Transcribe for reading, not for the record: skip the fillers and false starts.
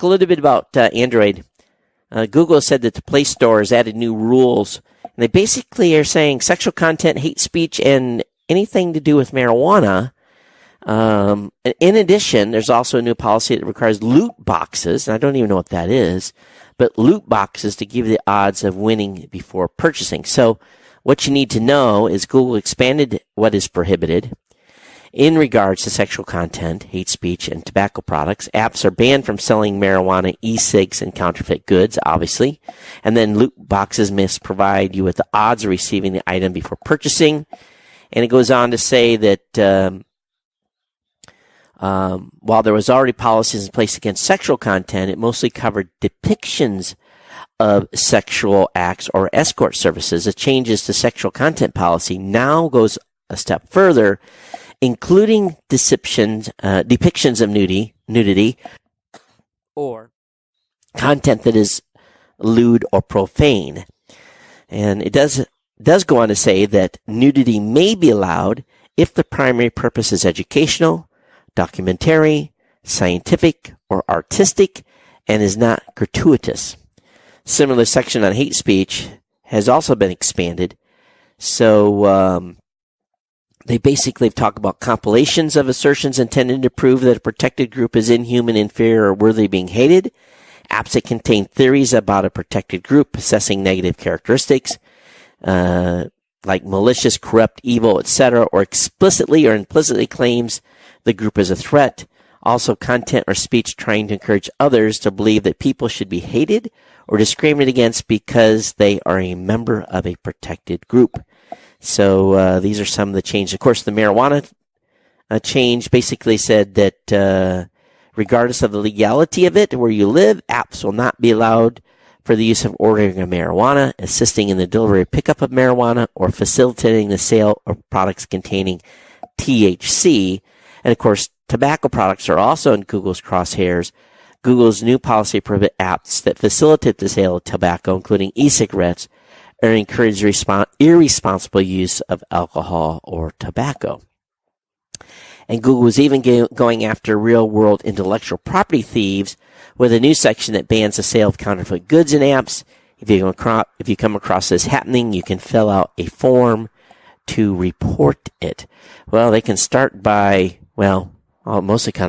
a little bit about Android. Google said that the Play Store has added new rules. And they basically are saying sexual content, hate speech, and anything to do with marijuana. In addition, there's also a new policy that requires loot boxes, and I don't even know what that is, but loot boxes to give you the odds of winning before purchasing. So what you need to know is Google expanded what is prohibited in regards to sexual content, hate speech, and tobacco products. Apps are banned from selling marijuana, e-cigs, and counterfeit goods, obviously. And then loot boxes must provide you with the odds of receiving the item before purchasing. And it goes on to say that while there was already policies in place against sexual content, it mostly covered depictions of sexual acts or escort services. The changes to sexual content policy now goes a step further, including depictions of nudity or content that is lewd or profane. And it does go on to say that nudity may be allowed if the primary purpose is educational, documentary, scientific, or artistic, and is not gratuitous. Similar section on hate speech has also been expanded. So they basically talk about compilations of assertions intended to prove that a protected group is inhuman, inferior, or worthy of being hated. Apps that contain theories about a protected group possessing negative characteristics, like malicious, corrupt, evil, etc., or explicitly or implicitly claims the group is a threat. Also, content or speech trying to encourage others to believe that people should be hated or discriminated against because they are a member of a protected group. So these are some of the changes. Of course, the marijuana change basically said that regardless of the legality of it, where you live, apps will not be allowed for the use of ordering of marijuana, assisting in the delivery or pickup of marijuana, or facilitating the sale of products containing THC. And of course, tobacco products are also in Google's crosshairs. Google's new policy prohibits apps that facilitate the sale of tobacco, including e-cigarettes, or encourage irresponsible use of alcohol or tobacco. And Google was even going after real-world intellectual property thieves with a new section that bans the sale of counterfeit goods in apps. If you come across this happening, you can fill out a form to report it. Well, they can start by, mostly counterfeit